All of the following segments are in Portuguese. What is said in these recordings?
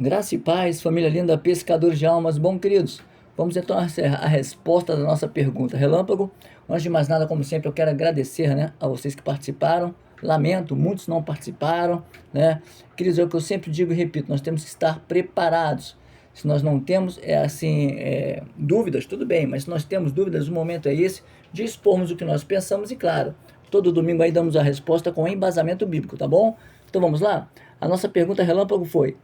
Graça e paz, família linda, pescadores de almas. Bom, queridos, vamos então a resposta da nossa pergunta. Relâmpago, antes de mais nada, como sempre, eu quero agradecer, né, a vocês que participaram. Lamento, muitos não participaram, né? Queridos, é o que eu sempre digo e repito, nós temos que estar preparados. Se nós não temos, dúvidas, tudo bem, mas se nós temos dúvidas, o momento é esse de expormos o que nós pensamos e, claro, todo domingo aí damos a resposta com embasamento bíblico, tá bom? Então vamos lá? A nossa pergunta relâmpago foi: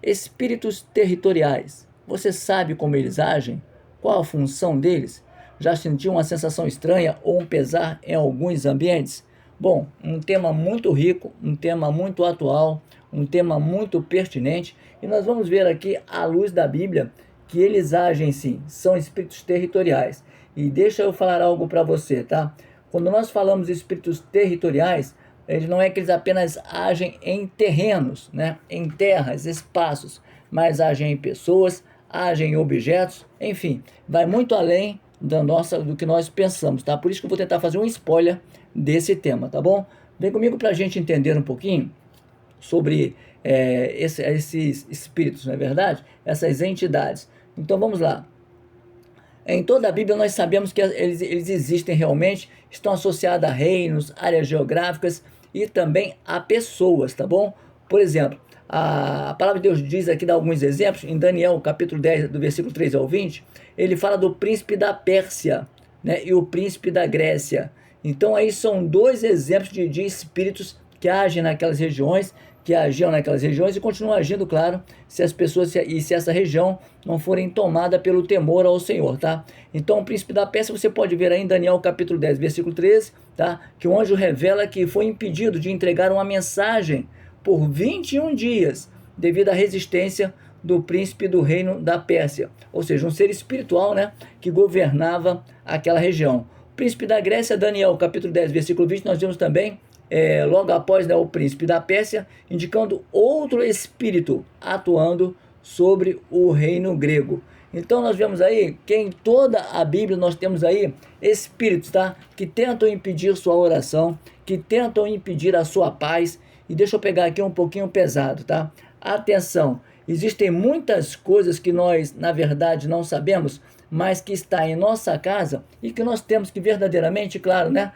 espíritos territoriais, você sabe como eles agem? Qual a função deles? Já sentiu uma sensação estranha ou um pesar em alguns ambientes? Bom, um tema muito rico, um tema muito atual, um tema muito pertinente, e nós vamos ver aqui, à luz da Bíblia, que eles agem sim, são espíritos territoriais. E deixa eu falar algo para você, tá? Quando nós falamos de espíritos territoriais, eles não é que eles apenas agem em terrenos, né? Em terras, espaços, mas agem em pessoas, agem em objetos, enfim, vai muito além do que nós pensamos, tá? Por isso que eu vou tentar fazer um spoiler desse tema, tá bom? Vem comigo para a gente entender um pouquinho sobre esses espíritos, não é verdade? Essas entidades. Então vamos lá. Em toda a Bíblia nós sabemos que eles existem realmente, estão associados a reinos, áreas geográficas e também a pessoas, tá bom? Por exemplo, a palavra de Deus diz aqui, dá alguns exemplos, em Daniel capítulo 10, do versículo 3 ao 20, ele fala do príncipe da Pérsia, né, e o príncipe da Grécia. Então aí são dois exemplos de espíritos que agem naquelas regiões, que agiam naquelas regiões e continuam agindo, claro, se as pessoas e se essa região não forem tomada pelo temor ao Senhor, tá? Então, o príncipe da Pérsia, você pode ver aí em Daniel capítulo 10, versículo 13, tá? Que o anjo revela que foi impedido de entregar uma mensagem por 21 dias, devido à resistência do príncipe do reino da Pérsia, ou seja, um ser espiritual, né, que governava aquela região. O príncipe da Grécia, Daniel capítulo 10, versículo 20, nós vemos também logo após, né, o príncipe da Pérsia, indicando outro espírito atuando sobre o reino grego. Então nós vemos aí que em toda a Bíblia nós temos aí espíritos, tá, que tentam impedir sua oração, que tentam impedir a sua paz. E deixa eu pegar aqui um pouquinho pesado, tá? Atenção, existem muitas coisas que nós, na verdade, não sabemos, mas que está em nossa casa e que nós temos que verdadeiramente, claro, né,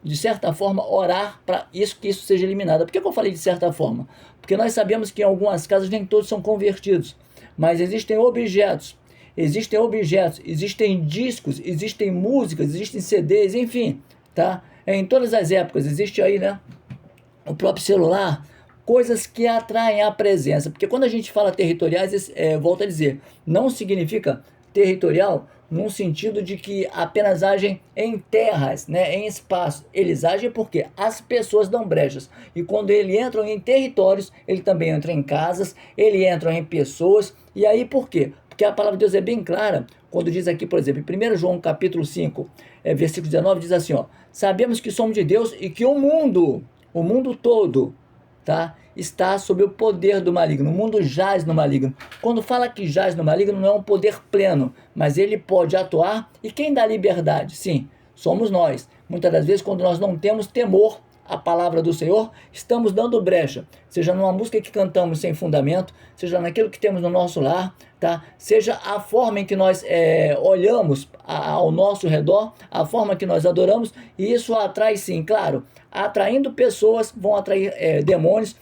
de certa forma, orar para que isso seja eliminado. Por que eu falei de certa forma? Porque nós sabemos que em algumas casas nem todos são convertidos, mas existem objetos, existem discos, existem músicas, existem CDs, enfim, tá? Em todas as épocas existe aí, né, o próprio celular, coisas que atraem a presença, porque quando a gente fala territoriais, volto a dizer, não significa territorial num sentido de que apenas agem em terras, né, em espaço. Eles agem porque as pessoas dão brechas, e quando eles entram em territórios, ele também entra em casas, ele entra em pessoas. E aí por quê? Porque a palavra de Deus é bem clara, quando diz aqui, por exemplo, em 1 João capítulo 5, versículo 19, diz assim, ó: sabemos que somos de Deus e que o mundo todo, tá, está sob o poder do maligno. O mundo jaz no maligno. Quando fala que jaz no maligno, não é um poder pleno, mas ele pode atuar. E quem dá liberdade? Sim, somos nós. Muitas das vezes, quando nós não temos temor à palavra do Senhor, estamos dando brecha, seja numa música que cantamos sem fundamento, seja naquilo que temos no nosso lar, tá? Seja a forma em que nós olhamos ao nosso redor, a forma que nós adoramos, e isso atrai sim, claro, atraindo pessoas, vão atrair demônios,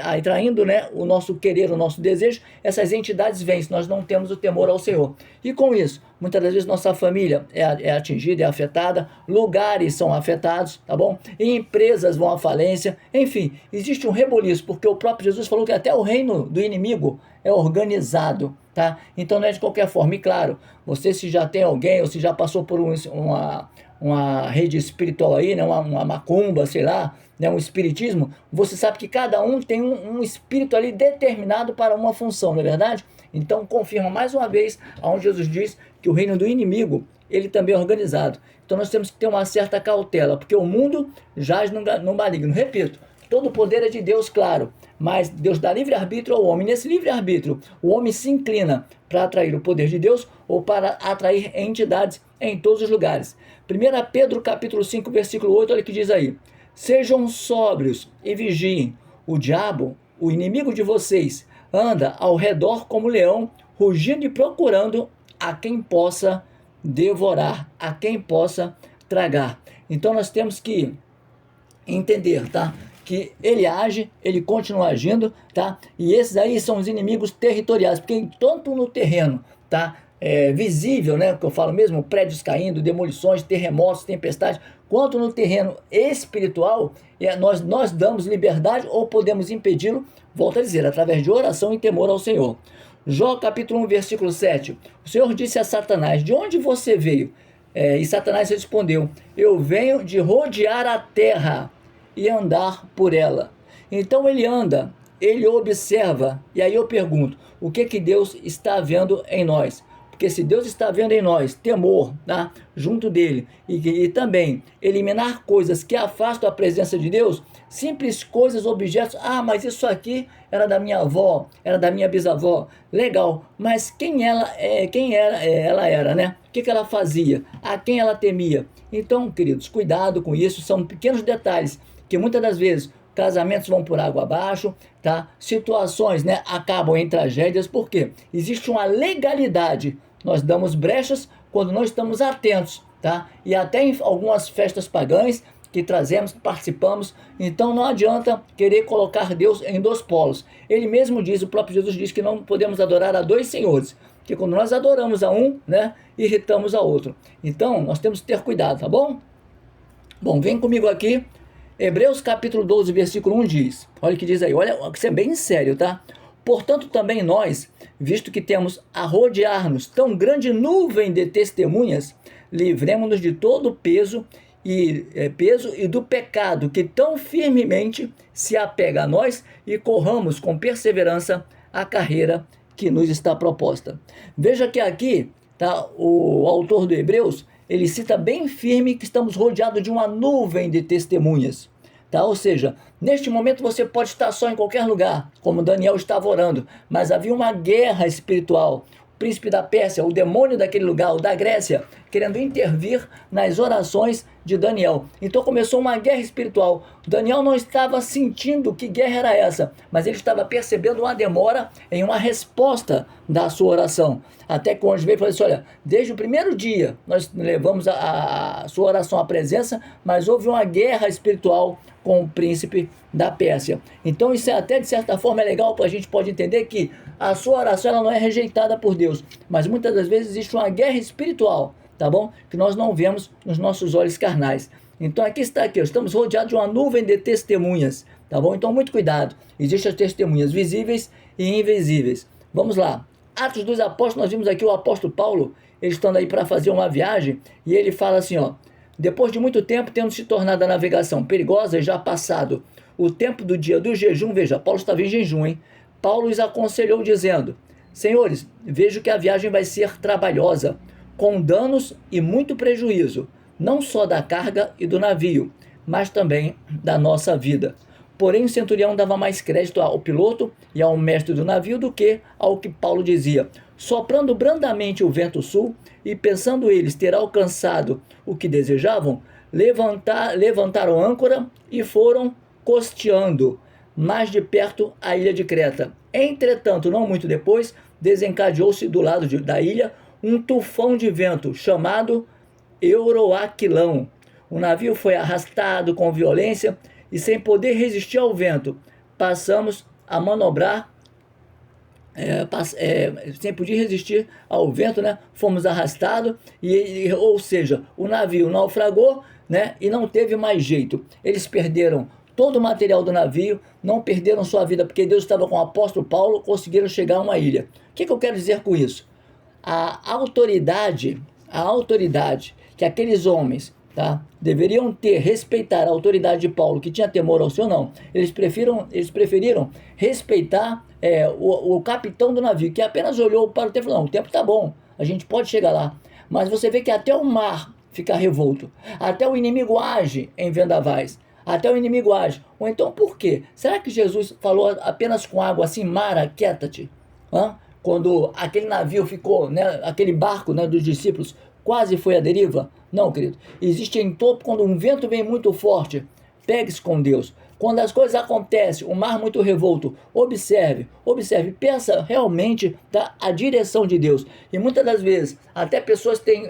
atraindo, né, o nosso querer, o nosso desejo. Essas entidades vêm se nós não temos o temor ao Senhor. E com isso, muitas das vezes nossa família é atingida, é afetada, lugares são afetados, tá bom? E empresas vão à falência, enfim, existe um reboliço, porque o próprio Jesus falou que até o reino do inimigo é organizado, tá? Então não é de qualquer forma. E claro, você, se já tem alguém, ou se já passou por uma rede espiritual aí, né, uma macumba, sei lá, né, um espiritismo, você sabe que cada um tem um espírito ali determinado para uma função, não é verdade? Então confirma mais uma vez aonde Jesus diz que o reino do inimigo, ele também é organizado. Então nós temos que ter uma certa cautela, porque o mundo jaz no maligno. Repito, todo o poder é de Deus, claro, mas Deus dá livre-arbítrio ao homem. Nesse livre-arbítrio, o homem se inclina para atrair o poder de Deus ou para atrair entidades em todos os lugares. 1 Pedro capítulo 5, versículo 8, olha o que diz aí: sejam sóbrios e vigiem. O diabo o inimigo de vocês, anda ao redor como leão, rugindo e procurando a quem possa devorar, a quem possa tragar. Então nós temos que entender, tá? Que ele age, ele continua agindo, tá? E esses aí são os inimigos territoriais, porque tanto no terreno, tá? Visível, né? Que eu falo mesmo, prédios caindo, demolições, terremotos, tempestades, quanto no terreno espiritual, nós damos liberdade ou podemos impedi-lo, volto a dizer, através de oração e temor ao Senhor. Jó capítulo 1, versículo 7. O Senhor disse a Satanás: de onde você veio? E Satanás respondeu: eu venho de rodear a terra e andar por ela. Então ele anda, ele observa, e aí eu pergunto, o que Deus está vendo em nós? Porque se Deus está vendo em nós temor, tá? Junto dele, e também eliminar coisas que afastam a presença de Deus, simples coisas, objetos, mas isso aqui era da minha avó, era da minha bisavó, legal, mas quem ela era, né? O que ela fazia? A quem ela temia? Então, queridos, cuidado com isso, são pequenos detalhes que muitas das vezes casamentos vão por água abaixo, tá? Situações, né, acabam em tragédias, porque existe uma legalidade. Nós damos brechas quando não estamos atentos, tá? E até em algumas festas pagãs que trazemos, que participamos, então não adianta querer colocar Deus em dois polos. Ele mesmo diz, o próprio Jesus diz que não podemos adorar a dois senhores, que quando nós adoramos a um, né, irritamos a outro. Então nós temos que ter cuidado, tá bom? Bom, vem comigo aqui. Hebreus capítulo 12, versículo 1 diz, olha o que diz aí, olha, isso é bem sério, tá? Portanto, também nós, visto que temos a rodear-nos tão grande nuvem de testemunhas, livremo-nos de todo o peso e do pecado que tão firmemente se apega a nós e corramos com perseverança a carreira que nos está proposta. Veja que aqui, tá, o autor do Hebreus, ele cita bem firme que estamos rodeados de uma nuvem de testemunhas, tá? Ou seja, neste momento você pode estar só em qualquer lugar, como Daniel estava orando, mas havia uma guerra espiritual. O príncipe da Pérsia, o demônio daquele lugar, o da Grécia, querendo intervir nas orações de Daniel. Então começou uma guerra espiritual. Daniel não estava sentindo que guerra era essa, mas ele estava percebendo uma demora em uma resposta da sua oração. Até que o anjo veio e falou assim, olha, desde o primeiro dia nós levamos a sua oração à presença, mas houve uma guerra espiritual com o príncipe da Pérsia. Então isso até de certa forma é legal, para a gente pode entender que a sua oração ela não é rejeitada por Deus, mas muitas das vezes existe uma guerra espiritual, tá bom? Que nós não vemos nos nossos olhos carnais. Então aqui está, estamos rodeados de uma nuvem de testemunhas, tá bom? Então muito cuidado, existem as testemunhas visíveis e invisíveis. Vamos lá, Atos dos Apóstolos, nós vimos aqui o apóstolo Paulo, ele estando aí para fazer uma viagem, e ele fala assim, ó, depois de muito tempo, tendo se tornado a navegação perigosa, já passado o tempo do dia do jejum, veja, Paulo estava em jejum, hein? Paulo os aconselhou dizendo, senhores, vejo que a viagem vai ser trabalhosa, com danos e muito prejuízo, não só da carga e do navio, mas também da nossa vida. Porém, o centurião dava mais crédito ao piloto e ao mestre do navio do que ao que Paulo dizia. Soprando brandamente o vento sul e pensando eles ter alcançado o que desejavam, levantaram âncora e foram costeando mais de perto a ilha de Creta. Entretanto, não muito depois, desencadeou-se do lado da ilha um tufão de vento chamado Euroaquilão. O navio foi arrastado com violência e sem poder resistir ao vento, passamos a manobrar, sem poder resistir ao vento, né? Fomos arrastados, ou seja, o navio naufragou, né? E não teve mais jeito. Eles perderam todo o material do navio, não perderam sua vida, porque Deus estava com o apóstolo Paulo, conseguiram chegar a uma ilha. O que eu quero dizer com isso? A autoridade que aqueles homens, tá, deveriam ter, respeitar a autoridade de Paulo, que tinha temor ao Senhor, não. Eles preferiram respeitar o capitão do navio, que apenas olhou para o tempo e falou, não, o tempo está bom, a gente pode chegar lá. Mas você vê que até o mar fica revolto, até o inimigo age em vendavais, até o inimigo age. Ou então por quê? Será que Jesus falou apenas com água assim, mar, aquieta-te? Quando aquele navio ficou, né, aquele barco, né, dos discípulos quase foi à deriva? Não, querido. Existe em topo, quando um vento vem muito forte, pegue-se com Deus. Quando as coisas acontecem, o mar muito revolto, observe, pensa realmente a direção de Deus. E muitas das vezes, até pessoas têm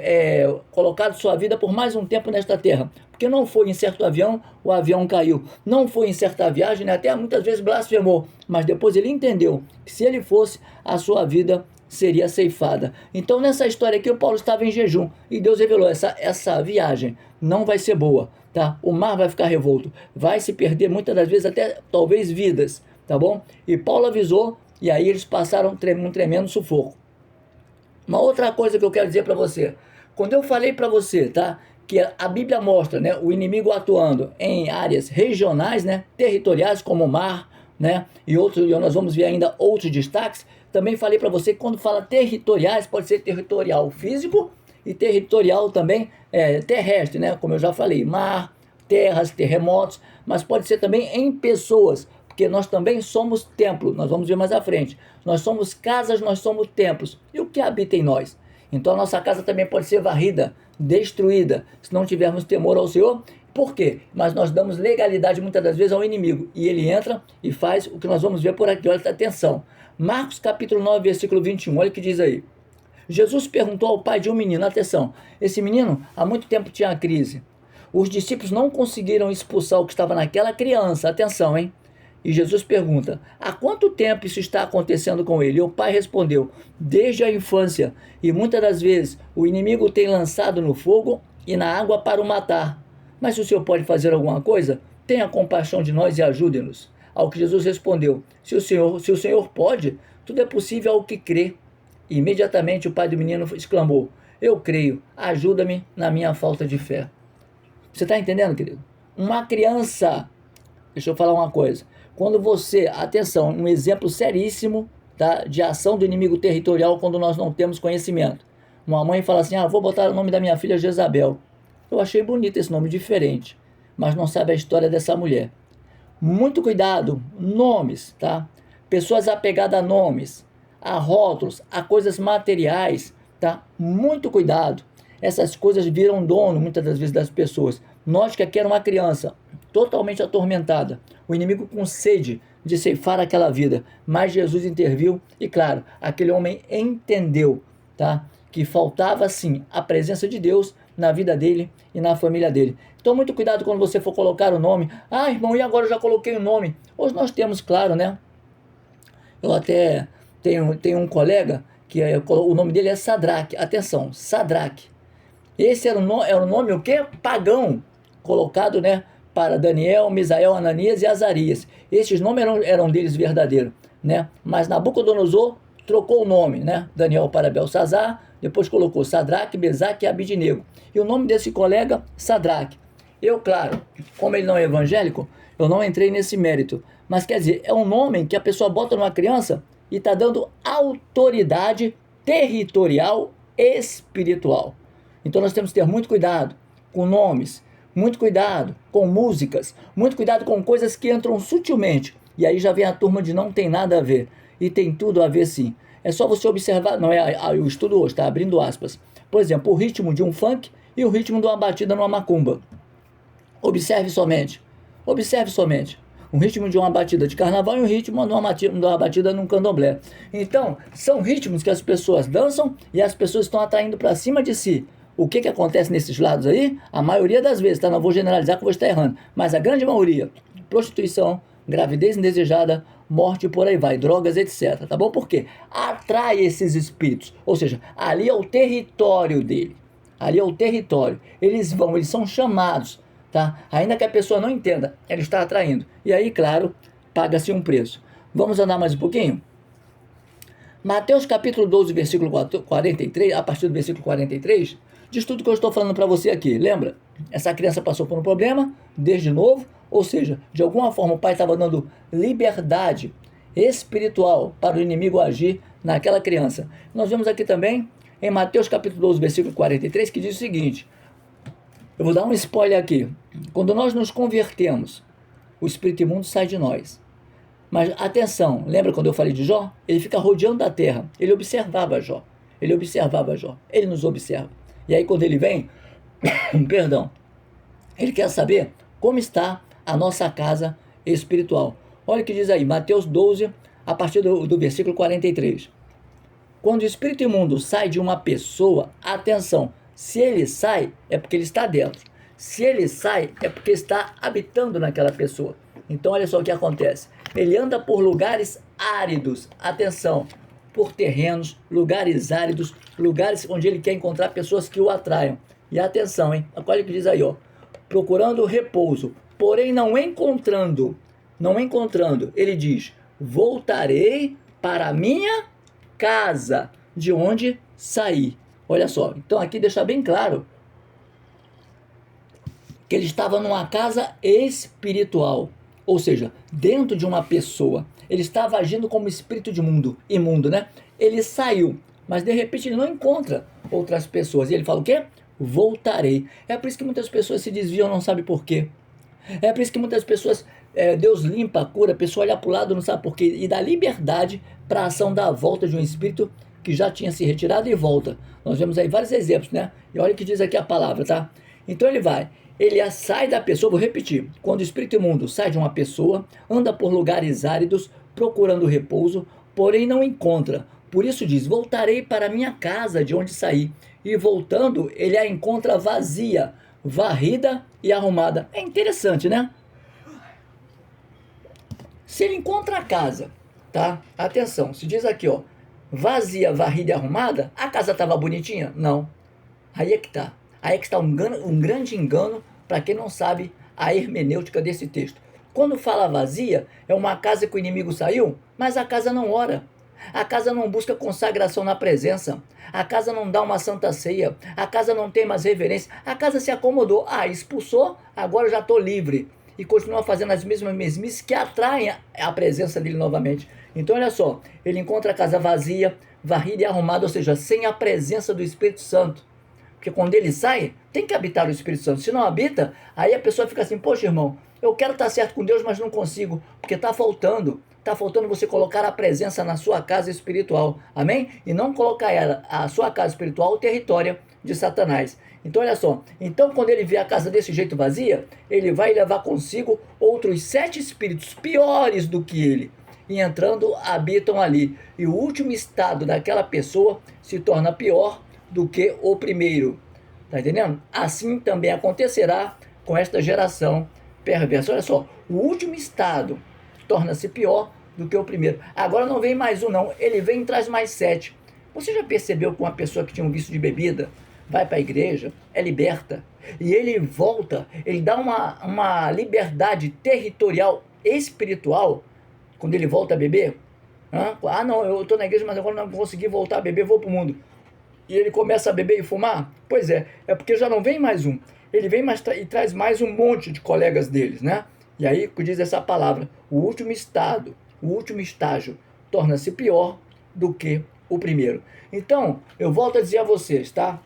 colocado sua vida por mais um tempo nesta terra, porque não foi em certo avião, o avião caiu. Não foi em certa viagem, né? Até muitas vezes blasfemou, mas depois ele entendeu que se ele fosse, a sua vida seria ceifada. Então nessa história aqui o Paulo estava em jejum e Deus revelou, essa viagem não vai ser boa, tá? O mar vai ficar revolto, vai se perder muitas das vezes até talvez vidas, tá bom? E Paulo avisou e aí eles passaram um tremendo sufoco. Uma outra coisa que eu quero dizer para você, quando eu falei para você, tá? Que a Bíblia mostra, né, o inimigo atuando em áreas regionais, né, territoriais como o mar, né, e nós vamos ver ainda outros destaques. Também falei para você que quando fala territoriais, pode ser territorial físico e territorial também terrestre, né, como eu já falei, mar, terras, terremotos, mas pode ser também em pessoas, porque nós também somos templo, nós vamos ver mais à frente. Nós somos casas, nós somos templos. E o que habita em nós? Então a nossa casa também pode ser varrida, destruída, se não tivermos temor ao Senhor. Por quê? Mas nós damos legalidade muitas das vezes ao inimigo, e ele entra e faz o que nós vamos ver por aqui. Olha, atenção, Marcos capítulo 9, versículo 21, olha o que diz aí. Jesus perguntou ao pai de um menino, atenção, esse menino há muito tempo tinha uma crise, os discípulos não conseguiram expulsar o que estava naquela criança, atenção, hein? E Jesus pergunta, há quanto tempo isso está acontecendo com ele? E o pai respondeu, desde a infância, e muitas das vezes o inimigo tem lançado no fogo e na água para o matar. Mas se o Senhor pode fazer alguma coisa, tenha compaixão de nós e ajude-nos. Ao que Jesus respondeu, se o Senhor pode, tudo é possível ao que crê. E imediatamente o pai do menino exclamou, eu creio, ajuda-me na minha falta de fé. Você está entendendo, querido? Uma criança, deixa eu falar uma coisa, quando você, atenção, um exemplo seríssimo, tá, de ação do inimigo territorial quando nós não temos conhecimento. Uma mãe fala assim, vou botar o nome da minha filha Jezabel. Eu achei bonito esse nome, diferente, mas não sabe a história dessa mulher. Muito cuidado, nomes, tá? Pessoas apegadas a nomes, a rótulos, a coisas materiais, tá? Muito cuidado. Essas coisas viram dono, muitas das vezes, das pessoas. Note que aqui era uma criança totalmente atormentada, o inimigo com sede de ceifar aquela vida, mas Jesus interviu e, claro, aquele homem entendeu, tá? Que faltava, sim, a presença de Deus na vida dele e na família dele. Então, muito cuidado quando você for colocar o nome. Irmão, e agora eu já coloquei o nome. Hoje nós temos, claro, né? Eu até tenho um colega que o nome dele é Sadraque. Atenção, Sadraque. Esse era o nome o quê? Pagão, colocado, né, para Daniel, Misael, Ananias e Azarias. Esses nomes eram deles verdadeiros, né? Mas Nabucodonosor trocou o nome, né? Daniel para Belsazar, depois colocou Sadraque, Mesaque e Abidnego. E o nome desse colega, Sadraque. Eu, claro, como ele não é evangélico, eu não entrei nesse mérito. Mas quer dizer, é um nome que a pessoa bota numa criança e está dando autoridade territorial espiritual. Então nós temos que ter muito cuidado com nomes, muito cuidado com músicas, muito cuidado com coisas que entram sutilmente. E aí já vem a turma de não tem nada a ver. E tem tudo a ver sim. É só você observar, não é o estudo hoje, está abrindo aspas. Por exemplo, o ritmo de um funk e o ritmo de uma batida numa macumba. Observe somente. Um ritmo de uma batida de carnaval e um ritmo de uma batida num candomblé. Então, são ritmos que as pessoas dançam e as pessoas estão atraindo para cima de si. O que acontece nesses lados aí? A maioria das vezes, tá? Não vou generalizar que eu vou estar errando, mas a grande maioria, prostituição, gravidez indesejada, morte, por aí vai, drogas, etc. Tá bom? Por quê? Atrai esses espíritos. Ou seja, ali é o território dele. Ali é o território. Eles são chamados, tá? Ainda que a pessoa não entenda, ele está atraindo. E aí, claro, paga-se um preço. Vamos andar mais um pouquinho? Mateus capítulo 12, versículo 43, a partir do versículo 43, diz tudo que eu estou falando para você aqui. Lembra? Essa criança passou por um problema, desde novo, ou seja, de alguma forma o pai estava dando liberdade espiritual para o inimigo agir naquela criança. Nós vemos aqui também, em Mateus capítulo 12, versículo 43, que diz o seguinte, eu vou dar um spoiler aqui, quando nós nos convertemos, o espírito imundo sai de nós. Mas atenção, lembra quando eu falei de Jó? Ele fica rodeando a terra, ele observava Jó, ele nos observa. E aí quando ele vem, perdão, ele quer saber como está a nossa casa espiritual. Olha o que diz aí, Mateus 12, a partir do versículo 43. Quando o espírito imundo sai de uma pessoa, atenção, se ele sai, é porque ele está dentro. Se ele sai, é porque está habitando naquela pessoa. Então, olha só o que acontece. Ele anda por lugares áridos, atenção, por terrenos, lugares áridos, lugares onde ele quer encontrar pessoas que o atraiam. E atenção, hein? Olha o que diz aí, ó. Procurando repouso, porém não encontrando, ele diz, voltarei para a minha casa, de onde saí. Olha só, então aqui deixa bem claro que ele estava numa casa espiritual, ou seja, dentro de uma pessoa. Ele estava agindo como espírito de mundo, imundo, né? Ele saiu, mas de repente ele não encontra outras pessoas. E ele fala o quê? Voltarei. É por isso que muitas pessoas se desviam, não sabe por quê. É por isso que muitas pessoas, Deus limpa, cura, a pessoa olha para o lado, não sabe por quê, e dá liberdade para a ação da volta de um espírito que já tinha se retirado e volta. Nós vemos aí vários exemplos, né? E olha o que diz aqui a palavra, tá? Então ele sai da pessoa, vou repetir, quando o espírito imundo sai de uma pessoa, anda por lugares áridos, procurando repouso, porém não encontra. Por isso diz, voltarei para minha casa de onde saí. E voltando, ele a encontra vazia, varrida e arrumada. É interessante, né? Se ele encontra a casa, tá? Atenção, se diz aqui, ó, vazia, varrida e arrumada, a casa estava bonitinha? Não. Aí é que tá. Aí é que está um grande engano para quem não sabe a hermenêutica desse texto. Quando fala vazia, é uma casa que o inimigo saiu, mas a casa não ora. A casa não busca consagração na presença. A casa não dá uma santa ceia. A casa não tem mais reverência. A casa se acomodou. Ah, expulsou, agora eu já estou livre. E continua fazendo as mesmas mesmices que atraem a presença dele novamente. Então, olha só, ele encontra a casa vazia, varrida e arrumada, ou seja, sem a presença do Espírito Santo. Porque quando ele sai, tem que habitar o Espírito Santo. Se não habita, aí a pessoa fica assim, poxa, irmão, eu quero estar certo com Deus, mas não consigo, porque está faltando você colocar a presença na sua casa espiritual, amém? E não colocar a sua casa espiritual, o território de Satanás. Então, olha só, então quando ele vê a casa desse jeito vazia, ele vai levar consigo outros 7 espíritos piores do que ele, e entrando, habitam ali. E o último estado daquela pessoa se torna pior do que o primeiro. Tá entendendo? Assim também acontecerá com esta geração perversa. Olha só, o último estado torna-se pior do que o primeiro. Agora não vem mais um não, ele vem e traz mais 7. Você já percebeu que uma pessoa que tinha um vício de bebida vai para a igreja, é liberta, e ele volta, ele dá uma liberdade territorial, espiritual, quando ele volta a beber? Ah não, eu estou na igreja, mas agora não consegui voltar a beber, vou para o mundo. E ele começa a beber e fumar? Pois é porque já não vem mais um. Ele vem e traz mais um monte de colegas deles, né? E aí diz essa palavra, o último estágio torna-se pior do que o primeiro. Então, eu volto a dizer a vocês, tá?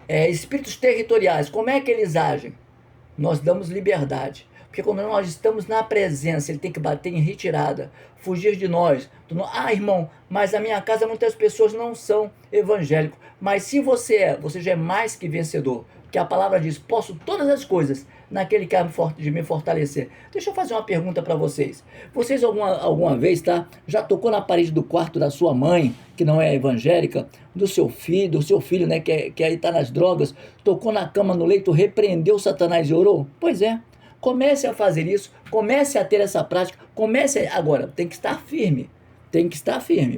Espíritos territoriais, como é que eles agem? Nós damos liberdade. Porque quando nós estamos na presença, ele tem que bater em retirada, fugir de nós. Ah, irmão, mas a minha casa muitas pessoas não são evangélicos. Mas se você já é mais que vencedor. Porque a palavra diz, posso todas as coisas naquele que há de me fortalecer. Deixa eu fazer uma pergunta para vocês. Vocês alguma vez, tá? Já tocou na parede do quarto da sua mãe, que não é evangélica, do seu filho, né, que aí está nas drogas, tocou na cama, no leito, repreendeu Satanás e orou? Pois é. Comece a fazer isso, comece a ter essa prática, agora, tem que estar firme,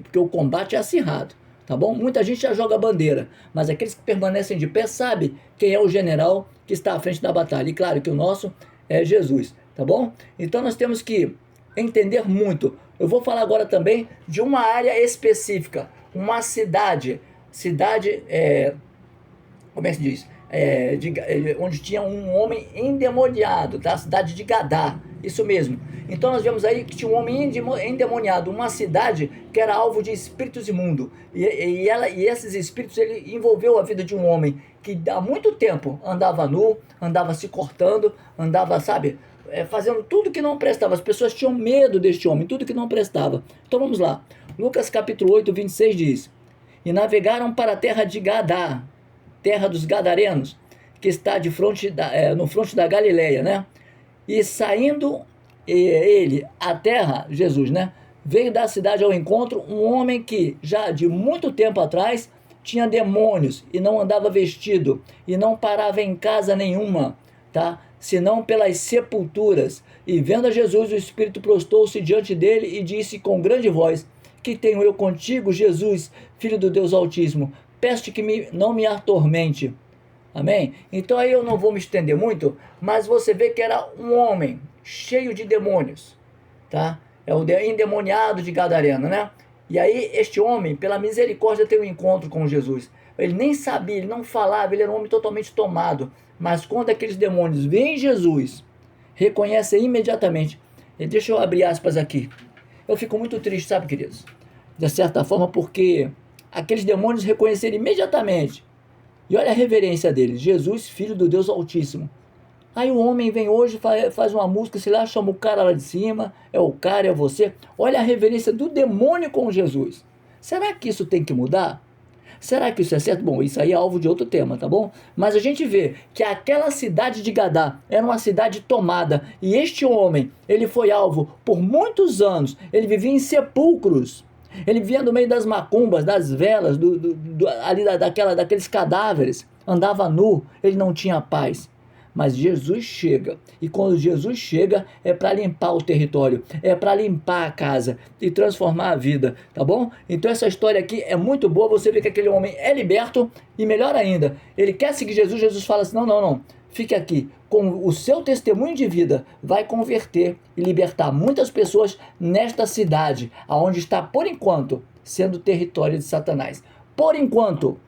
porque o combate é acirrado, tá bom? Muita gente já joga bandeira, mas aqueles que permanecem de pé sabem quem é o general que está à frente da batalha, e claro que o nosso é Jesus, tá bom? Então nós temos que entender muito. Eu vou falar agora também de uma área específica, uma cidade, como é que se diz? Onde tinha um homem endemoniado, tá? A cidade de Gadá, isso mesmo. Então nós vemos aí que tinha um homem endemoniado, uma cidade que era alvo de espíritos imundos, e esses espíritos, ele envolveu a vida de um homem que há muito tempo andava nu, andava se cortando, andava, sabe, fazendo tudo que não prestava. As pessoas tinham medo deste homem, tudo que não prestava. Então vamos lá, Lucas capítulo 8, 26 diz: e navegaram para a terra de Gadá, terra dos Gadarenos, que está no fronte da Galileia, né? E saindo ele, a terra, Jesus, né? Veio da cidade ao encontro um homem que já de muito tempo atrás tinha demônios e não andava vestido e não parava em casa nenhuma, tá? Senão pelas sepulturas. E vendo a Jesus, o Espírito prostou-se diante dele e disse com grande voz: que tenho eu contigo, Jesus, Filho do Deus Altíssimo? Peço-te que não me atormente. Amém? Então aí eu não vou me estender muito, mas você vê que era um homem cheio de demônios, tá? É o endemoniado de Gadareno, né? E aí este homem, pela misericórdia, tem um encontro com Jesus. Ele nem sabia, ele não falava, ele era um homem totalmente tomado. Mas quando aqueles demônios veem Jesus, reconhecem imediatamente. E deixa eu abrir aspas aqui. Eu fico muito triste, sabe, queridos? De certa forma, porque aqueles demônios reconheceram imediatamente. E olha a reverência deles: Jesus, Filho do Deus Altíssimo. Aí o homem vem hoje, faz uma música, sei lá, chama o cara lá de cima, é o cara, é você. Olha a reverência do demônio com Jesus. Será que isso tem que mudar? Será que isso é certo? Bom, isso aí é alvo de outro tema, tá bom? Mas a gente vê que aquela cidade de Gadá era uma cidade tomada. E este homem, ele foi alvo por muitos anos. Ele vivia em sepulcros. Ele vivia no meio das macumbas, das velas, ali daqueles cadáveres. Andava nu, ele não tinha paz. Mas Jesus chega, e quando Jesus chega é para limpar o território, é para limpar a casa e transformar a vida, tá bom? Então essa história aqui é muito boa, você vê que aquele homem é liberto e melhor ainda, ele quer seguir Jesus, Jesus fala assim, não, fique aqui, com o seu testemunho de vida vai converter e libertar muitas pessoas nesta cidade, aonde está por enquanto sendo território de Satanás. Por enquanto,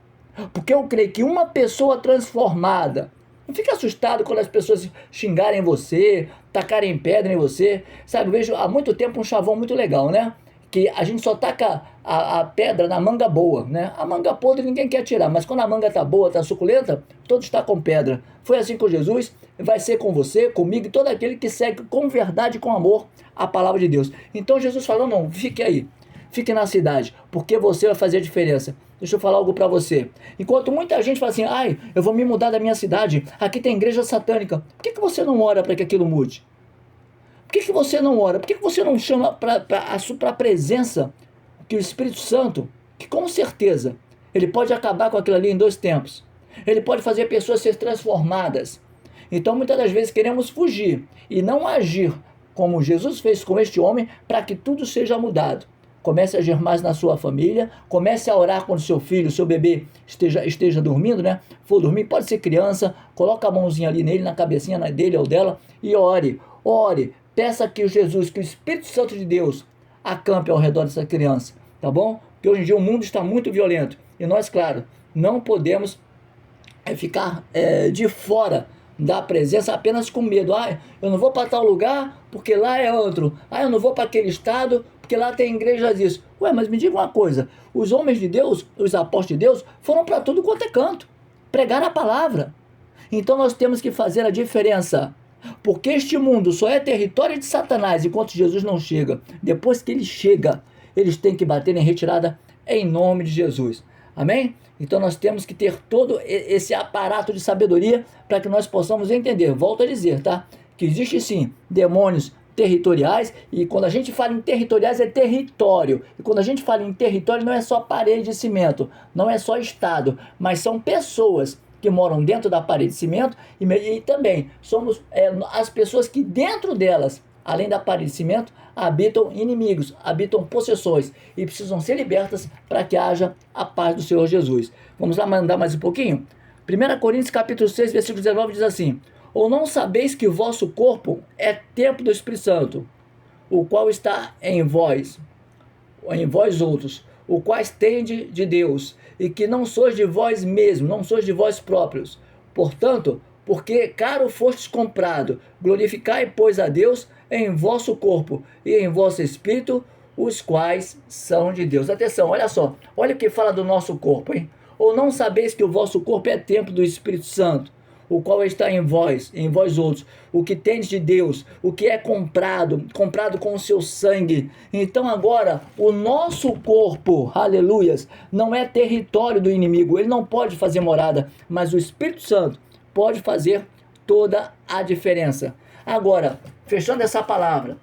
porque eu creio que uma pessoa transformada, não fique assustado quando as pessoas xingarem você, tacarem pedra em você. Sabe, eu vejo há muito tempo um chavão muito legal, né? Que a gente só taca a pedra na manga boa, né? A manga podre ninguém quer tirar, mas quando a manga tá boa, tá suculenta, todos tacam pedra. Foi assim com Jesus, vai ser com você, comigo e todo aquele que segue com verdade e com amor a palavra de Deus. Então Jesus falou, não, fique aí. Fique na cidade, porque você vai fazer a diferença. Deixa eu falar algo para você. Enquanto muita gente fala assim, eu vou me mudar da minha cidade, aqui tem igreja satânica. Por que você não ora para que aquilo mude? Por que você não ora? Por que você não chama para a presença que o Espírito Santo, que com certeza, ele pode acabar com aquilo ali em 2 tempos. Ele pode fazer pessoas ser transformadas. Então muitas das vezes queremos fugir e não agir como Jesus fez com este homem para que tudo seja mudado. Comece a agir mais na sua família, comece a orar quando seu filho, seu bebê esteja dormindo, né? For dormir, pode ser criança, coloca a mãozinha ali nele, na cabecinha dele ou dela e ore, peça que o Jesus, que o Espírito Santo de Deus acampe ao redor dessa criança, tá bom? Porque hoje em dia o mundo está muito violento e nós, claro, não podemos ficar de fora da presença apenas com medo. Eu não vou para tal lugar porque lá é outro. Eu não vou para aquele estado porque lá tem igrejas disso. Mas me diga uma coisa, os homens de Deus, os apóstolos de Deus, foram para tudo quanto é canto, pregar a palavra. Então nós temos que fazer a diferença, porque este mundo só é território de Satanás enquanto Jesus não chega. Depois que ele chega, eles têm que bater em retirada em nome de Jesus. Amém? Então nós temos que ter todo esse aparato de sabedoria para que nós possamos entender. Volto a dizer, tá? Que existe sim demônios territoriais, e quando a gente fala em territoriais é território, e quando a gente fala em território não é só parede de cimento, não é só estado, mas são pessoas que moram dentro da parede de cimento e também somos as pessoas que dentro delas, além da parede de cimento, habitam inimigos, habitam possessões e precisam ser libertas para que haja a paz do Senhor Jesus. Vamos lá mandar mais um pouquinho? 1 Coríntios capítulo 6, versículo 19 diz assim: ou não sabeis que o vosso corpo é templo do Espírito Santo, o qual está em vós outros, o quais tendes de Deus, e que não sois de vós mesmos, não sois de vós próprios. Portanto, porque caro fostes comprado, glorificai, pois, a Deus em vosso corpo e em vosso espírito, os quais são de Deus. Atenção, olha só, olha o que fala do nosso corpo, hein? Ou não sabeis que o vosso corpo é templo do Espírito Santo, o qual está em vós outros, o que tendes de Deus, o que é comprado com o seu sangue. Então agora, o nosso corpo, aleluias, não é território do inimigo, ele não pode fazer morada, mas o Espírito Santo pode fazer toda a diferença. Agora, fechando essa palavra,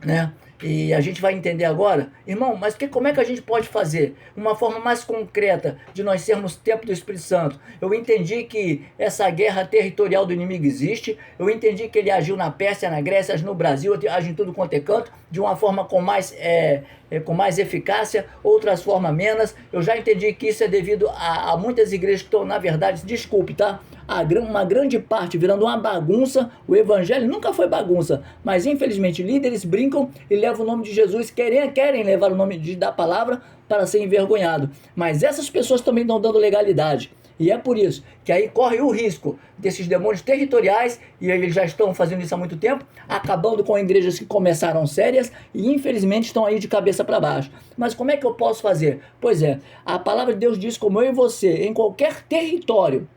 né? E a gente vai entender agora, irmão, mas como é que a gente pode fazer? Uma forma mais concreta de nós sermos templo do Espírito Santo. Eu entendi que essa guerra territorial do inimigo existe, eu entendi que ele agiu na Pérsia, na Grécia, agiu no Brasil, age em tudo quanto é canto, de uma forma com mais eficácia, outras formas menos. Eu já entendi que isso é devido a muitas igrejas que estão, na verdade, desculpe, tá? Uma grande parte virando uma bagunça. O evangelho nunca foi bagunça, mas infelizmente líderes brincam e levam o nome de Jesus, querem levar o nome da palavra para ser envergonhado, mas essas pessoas também estão dando legalidade, e é por isso que aí corre o risco desses demônios territoriais, e eles já estão fazendo isso há muito tempo, acabando com igrejas que começaram sérias e infelizmente estão aí de cabeça para baixo. Mas como é que eu posso fazer? Pois é, a palavra de Deus diz, como eu e você, em qualquer território,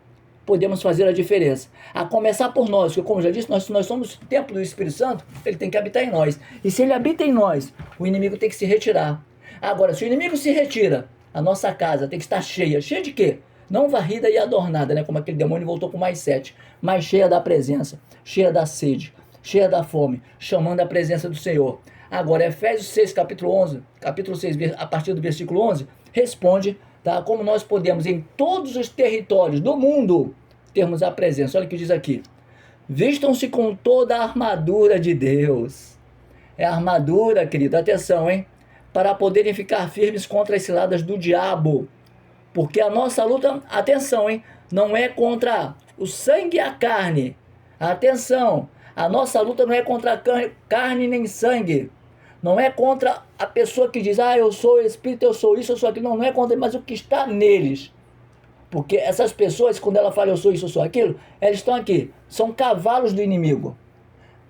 podemos fazer a diferença. A começar por nós, porque como já disse, nós somos o templo do Espírito Santo, ele tem que habitar em nós. E se ele habita em nós, o inimigo tem que se retirar. Agora, se o inimigo se retira, a nossa casa tem que estar cheia. Cheia de quê? Não varrida e adornada, né? Como aquele demônio voltou com mais 7. Mas cheia da presença, cheia da sede, cheia da fome, chamando a presença do Senhor. Agora, Efésios 6, capítulo 6, a partir do versículo 11, responde, tá? Como nós podemos, em todos os territórios do mundo, termos a presença. Olha o que diz aqui. Vistam-se com toda a armadura de Deus. É a armadura, querido, atenção, hein? Para poderem ficar firmes contra as ciladas do diabo. Porque a nossa luta, atenção, hein? Não é contra o sangue e a carne. Atenção, a nossa luta não é contra carne nem sangue. Não é contra a pessoa que diz, eu sou espírito, eu sou isso, eu sou aquilo. Não, não é contra, mas o que está neles. Porque essas pessoas, quando ela fala eu sou isso, eu sou aquilo, elas estão aqui, são cavalos do inimigo.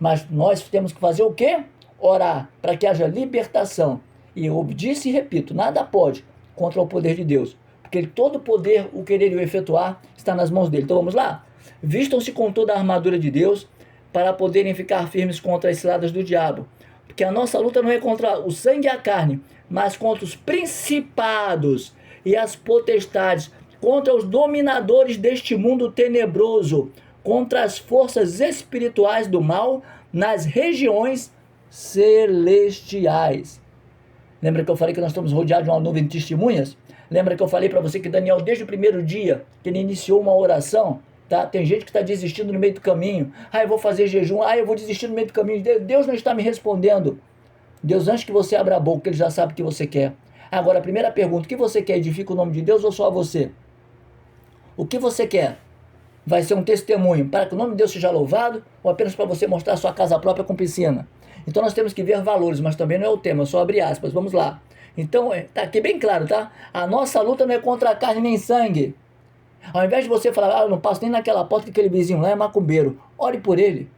Mas nós temos que fazer o quê? Orar, para que haja libertação. E eu disse e repito, nada pode contra o poder de Deus. Porque todo o poder, o querer e o efetuar, está nas mãos dele. Então vamos lá? Vistam-se com toda a armadura de Deus, para poderem ficar firmes contra as ciladas do diabo. Porque a nossa luta não é contra o sangue e a carne, mas contra os principados e as potestades, contra os dominadores deste mundo tenebroso, contra as forças espirituais do mal nas regiões celestiais. Lembra que eu falei que nós estamos rodeados de uma nuvem de testemunhas? Lembra que eu falei para você que Daniel, desde o primeiro dia que ele iniciou uma oração, tá? Tem gente que está desistindo no meio do caminho. Eu vou fazer jejum. Eu vou desistir no meio do caminho. Deus não está me respondendo. Deus, antes que você abra a boca, ele já sabe o que você quer. Agora, a primeira pergunta, o que você quer? Edifica o nome de Deus ou só você? O que você quer? Vai ser um testemunho para que o nome de Deus seja louvado ou apenas para você mostrar a sua casa própria com piscina? Então nós temos que ver valores, mas também não é o tema, só abrir aspas, vamos lá. Então, tá aqui bem claro, tá? A nossa luta não é contra a carne nem sangue. Ao invés de você falar, eu não passo nem naquela porta que aquele vizinho lá é macumbeiro, ore por ele.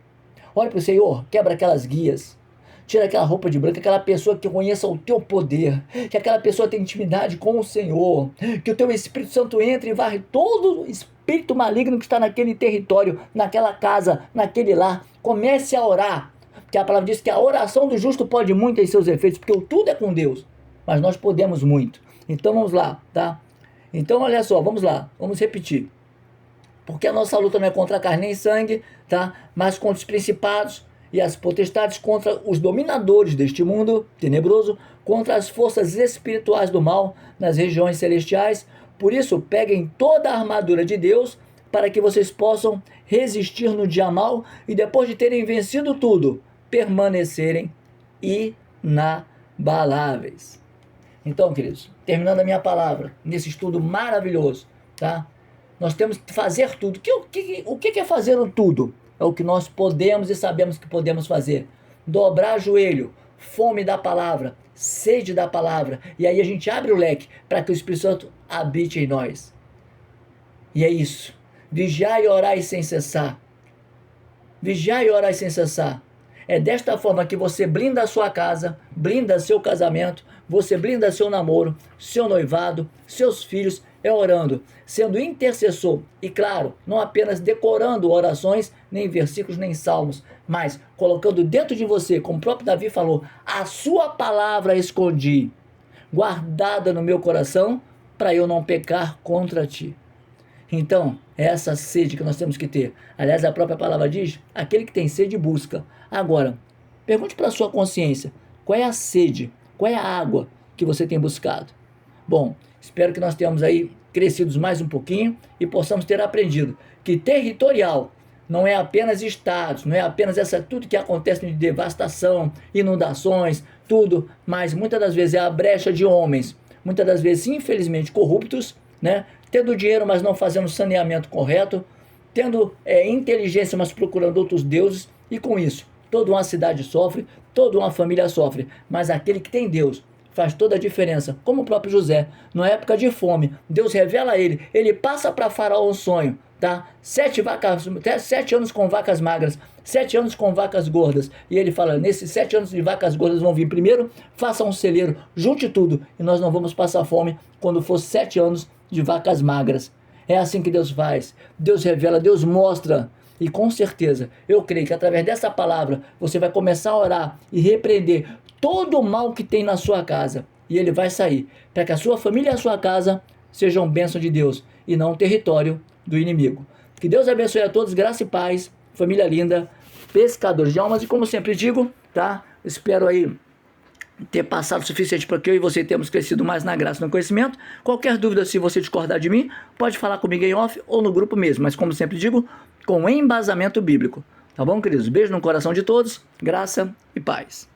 Ore para o Senhor, quebra aquelas guias. Tira aquela roupa de branco, aquela pessoa que conheça o teu poder, que aquela pessoa tenha intimidade com o Senhor, que o teu Espírito Santo entre e varre todo espírito maligno que está naquele território, naquela casa, naquele lar. Comece a orar, porque a palavra diz que a oração do justo pode muito em seus efeitos, porque tudo é com Deus, mas nós podemos muito. Então vamos lá, tá? Então olha só, vamos lá, vamos repetir. Porque a nossa luta não é contra a carne nem sangue, tá? Mas contra os principados e as potestades, contra os dominadores deste mundo tenebroso, contra as forças espirituais do mal nas regiões celestiais. Por isso, peguem toda a armadura de Deus para que vocês possam resistir no dia mal e depois de terem vencido tudo, permanecerem inabaláveis. Então, queridos, terminando a minha palavra, nesse estudo maravilhoso, tá? Nós temos que fazer tudo. O que é fazer o tudo? É o que nós podemos e sabemos que podemos fazer. Dobrar joelho, fome da palavra, sede da palavra. E aí a gente abre o leque para que o Espírito Santo habite em nós. E é isso. Vigiai e orai sem cessar. Vigiai e orai sem cessar. É desta forma que você blinda a sua casa, blinda seu casamento, você blinda seu namoro, seu noivado, seus filhos, orando, sendo intercessor. E claro, não apenas decorando orações, nem versículos, nem salmos, mas colocando dentro de você, como o próprio Davi falou, a sua palavra escondi, guardada no meu coração, para eu não pecar contra ti. Então, é essa sede que nós temos que ter. Aliás, a própria palavra diz, aquele que tem sede busca. Agora, pergunte para a sua consciência, qual é a sede, qual é a água que você tem buscado? Bom, espero que nós tenhamos aí crescidos mais um pouquinho e possamos ter aprendido que territorial não é apenas estados, não é apenas tudo que acontece de devastação, inundações, tudo, mas muitas das vezes é a brecha de homens, muitas das vezes infelizmente corruptos, né? Tendo dinheiro, mas não fazendo saneamento correto, tendo inteligência, mas procurando outros deuses, e com isso toda uma cidade sofre, toda uma família sofre, mas aquele que tem Deus faz toda a diferença, como o próprio José, na época de fome, Deus revela a ele passa para Faraó um sonho, tá? 7 anos com vacas magras, 7 anos com vacas gordas, e ele fala, nesses 7 anos de vacas gordas vão vir primeiro, faça um celeiro, junte tudo, e nós não vamos passar fome quando for 7 anos de vacas magras. É assim que Deus faz, Deus revela, Deus mostra, e com certeza, eu creio que através dessa palavra, você vai começar a orar e repreender todo o mal que tem na sua casa, e ele vai sair, para que a sua família e a sua casa sejam bênção de Deus, e não território do inimigo. Que Deus abençoe a todos, graça e paz, família linda, pescadores de almas, e como sempre digo, tá? Espero aí ter passado o suficiente para que eu e você temos crescido mais na graça e no conhecimento. Qualquer dúvida, se você discordar de mim, pode falar comigo em off ou no grupo mesmo, mas como sempre digo, com embasamento bíblico. Tá bom, queridos? Beijo no coração de todos, graça e paz.